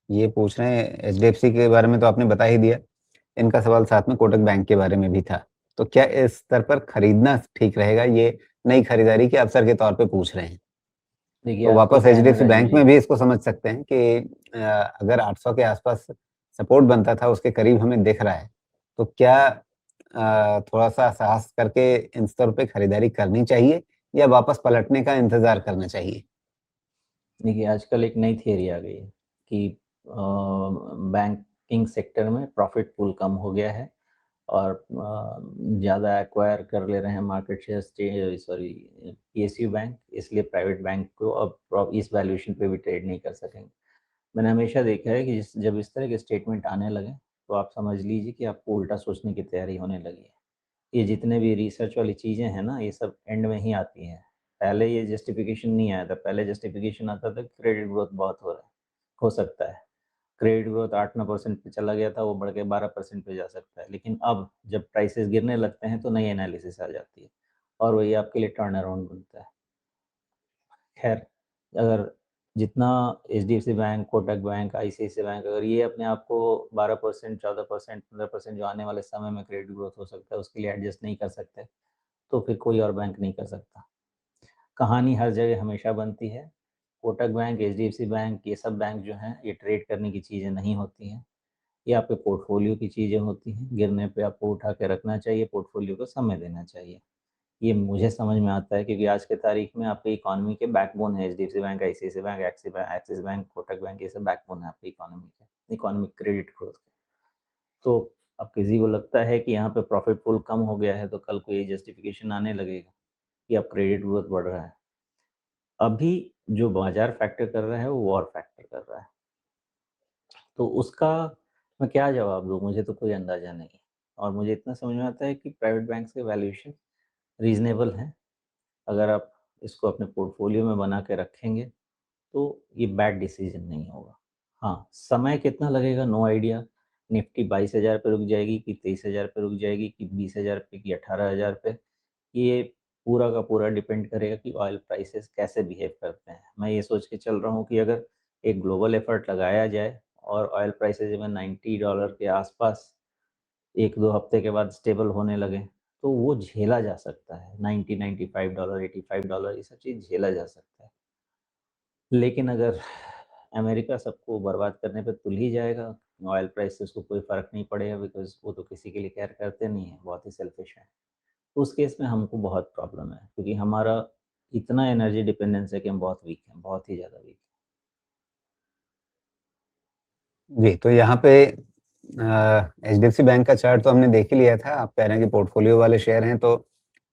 ये पूछ रहे हैं एचडीएफसी के बारे में तो आपने बता ही दिया। इनका सवाल साथ में कोटक बैंक के बारे में भी था। तो क्या इस स्तर पर खरीदना ठीक रहेगा? ये नई खरीदारी के अवसर के तौर पे पूछ रहे हैं। देखिए तो आजकल वापस क्या है ना एचडीएफसी राजीव बैंक जी, में भी इसको समझ सकते हैं कि अगर 800 के आसपास सपोर्ट बनता था, उसके करीब हमें दिख रहा है, तो क्या थोड़ा-सा साहस करके इन स्तर पे खरीदारी करनी चाहिए या वापस पलटने का इंतज़ार करना चाहिए? देखिए आजकल एक नई थियरी आ गई है कि बैंकिंग सेक्टर में प्रॉफिट पूल कम हो गया है और ज़्यादा एक्वायर कर ले रहे हैं market share, sorry PSU bank, इसलिए प्राइवेट बैंक को अब इस वैल्यूएशन पे भी ट्रेड नहीं कर सकेंगे। मैंने हमेशा देखा है कि जब इस तरह के स्टेटमेंट आने लगे तो आप समझ लीजिए कि आपको उल्टा सोचने की तैयारी होने लगी है। ये जितने भी रिसर्च वाली चीज़ें हैं ना, ये सब एंड में ही आती हैं। पहले ये जस्टिफिकेशन नहीं आया था, पहले जस्टिफिकेशन आता था कि क्रेडिट ग्रोथ बहुत हो रहा है, हो सकता है। क्रेडिट ग्रोथ 8-9% पे चला गया था, वो बढ़ के 12% पे जा सकता है। लेकिन अब जब प्राइसेस गिरने लगते हैं तो नई एनालिसिस आ जाती है और वही आपके लिए टर्न अराउंड बनता है। खैर, अगर जितना HDFC bank, Kotak bank, ICICI bank, अगर ये अपने आप को 12%, 14%, 15% जो आने वाले समय में क्रेडिट ग्रोथ हो सकता है उसके लिए एडजस्ट नहीं कर सकते, तो फिर कोई और बैंक नहीं कर सकता। कहानी हर जगह हमेशा बनती है। कोटक बैंक, एचडीएफसी बैंक, ये सब बैंक जो हैं ये ट्रेड करने की चीज़ें नहीं होती हैं। ये आपके पोर्टफोलियो की चीज़ें होती हैं। गिरने पे आपको उठा के रखना चाहिए, पोर्टफोलियो को समय देना चाहिए। ये मुझे समझ में आता है क्योंकि आज के तारीख में आपकी इकोनॉमी के बैकबोन है HDFC bank, ICICI bank, axis bank, Kotak bank, ये सब बैकबोन है आपकी इकोनॉमी के, इकोनॉमिक क्रेडिट ग्रोथ के। तो अब किसी को लगता है कि यहाँ पे प्रॉफिट पूल कम हो गया है तो कल को ये जस्टिफिकेशन आने लगेगा कि अब क्रेडिट ग्रोथ बढ़ रहा है। अभी जो बाजार फैक्टर कर रहा है वो वॉर फैक्टर कर रहा है, तो उसका मैं क्या जवाब दूँ, मुझे तो कोई अंदाज़ा नहीं है। और मुझे इतना समझ में आता है कि प्राइवेट बैंक्स के वैल्यूएशन रीज़नेबल हैं। अगर आप इसको अपने पोर्टफोलियो में बना के रखेंगे तो ये बैड डिसीजन नहीं होगा। हाँ, समय कितना लगेगा नो आइडिया। निफ्टी 22,000 पे रुक जाएगी कि 23,000 पे रुक जाएगी कि 20,000 पे कि 18,000 पे, ये पूरा का पूरा डिपेंड करेगा कि ऑयल प्राइसेस कैसे बिहेव करते हैं। मैं ये सोच के चल रहा हूँ कि अगर एक ग्लोबल एफर्ट लगाया जाए और ऑयल प्राइसेस में $90 के आसपास 1-2 हफ्ते के बाद स्टेबल होने लगे, तो वो झेला जा सकता है। 90, $95, $85 ये सब चीज़ झेला जा सकता है। लेकिन अगर अमेरिका सबको बर्बाद करने पे तुल ही जाएगा, ऑयल प्राइस से उसको कोई फ़र्क नहीं पड़ेगा बिकॉज़ वो तो किसी के लिए केयर करते नहीं हैं, बहुत ही सेल्फ़िश हैं। तो उस केस में हमको बहुत प्रॉब्लम है क्योंकि हमारा इतना एनर्जी डिपेंडेंस है कि हम बहुत वीक हैं, बहुत ही ज़्यादा वीक हैं। जी, तो यहाँ पे एचडीएफसी बैंक का चार्ट तो हमने देख ही लिया था। आप कह रहे हैं कि पोर्टफोलियो वाले शेयर हैं, तो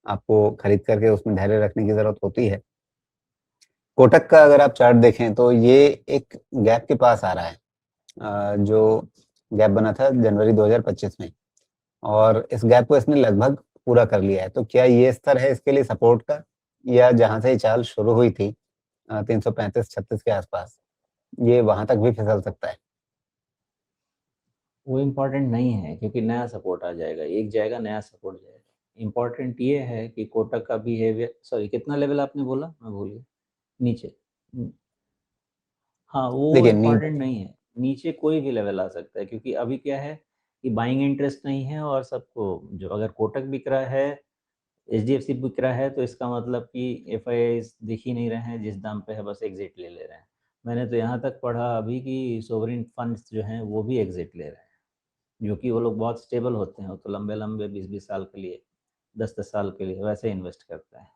आपको खरीद करके उसमें धैर्य रखने की ज़रूरत होती है। कोटक का अगर आप चार्ट देखें तो ये एक गैप के पास आ रहा है, जो गैप बना था जनवरी 2025 में, और इस गैप को इसने लगभग पूरा कर लिया है। तो क्या ये स्तर है इसके लिए सपोर्ट का, या जहाँ से ये चाल शुरू हुई थी 335-36 के आसपास, ये वहाँ तक भी फिसल सकता है? वो इम्पोर्टेंट नहीं है क्योंकि नया सपोर्ट आ जाएगा, एक जाएगा नया सपोर्ट जाएगा। इम्पोर्टेंट ये है कि कोटक का बिहेवियर, सॉरी कितना लेवल आपने बोला? मैं भूल गया। नीचे। हाँ, वो देखिए इम्पोर्टेंट नहीं है। नीचे कोई भी लेवल आ सकता है क्योंकि अभी क्या है कि बाइंग इंटरेस्ट नहीं है और सबको, जो अगर कोटक बिक रहा है, एचडीएफसी बिक रहा है, तो इसका मतलब कि एफआईआईज़ दिख ही नहीं रहे हैं, जिस दाम पे है बस एग्ज़िट ले ले रहे हैं। मैंने तो यहाँ तक पढ़ा अभी कि सोवरेन फंड्स जो हैं वो भी एग्ज़िट ले रहे हैं, जो कि वो लोग बहुत स्टेबल होते हैं, वो तो लंबे-लंबे 20-20 साल के लिए, 10-10 साल के लिए वैसे इन्वेस्ट करते हैं।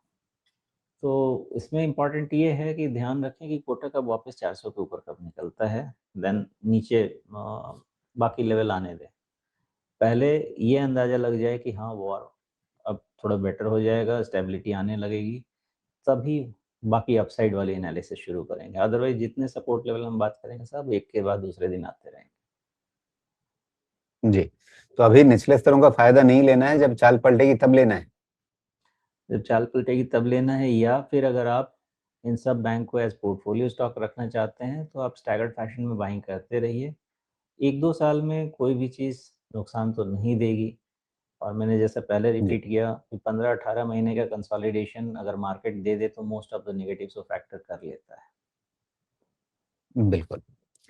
तो इसमें इम्पोर्टेंट ये है कि ध्यान रखें कि कोटक अब वापस 400 के ऊपर कब निकलता है, देन नीचे बाकी लेवल आने दें। पहले ये अंदाज़ा लग जाए कि हाँ, वॉर अब थोड़ा बेटर हो जाएगा, स्टेबिलिटी आने लगेगी, तभी बाकी अपसाइड वाली एनालिसिस शुरू करेंगे। अदरवाइज़ जितने सपोर्ट लेवल हम बात करेंगे सब एक के बाद दूसरे दिन आते रहेंगे। जी, तो अभी निचले स्तरों का फ़ायदा नहीं लेना है, जब चाल पलटेगी तब लेना है? जब चाल पलटेगी तब लेना है, या फिर अगर आप इन सब बैंक को एज़ पोर्टफोलियो स्टॉक रखना चाहते हैं तो आप स्टैगर्ड फैशन में बाइंग करते रहिए। 1-2 साल में कोई भी चीज़ नुकसान तो नहीं देगी और मैंने जैसे पहले जी, रिपीट किया कि 15-18 महीने का कंसोलिडेशन अगर मार्केट दे दे तो मोस्ट ऑफ द नेगेटिव्स वो फैक्टर कर लेता है। बिल्कुल।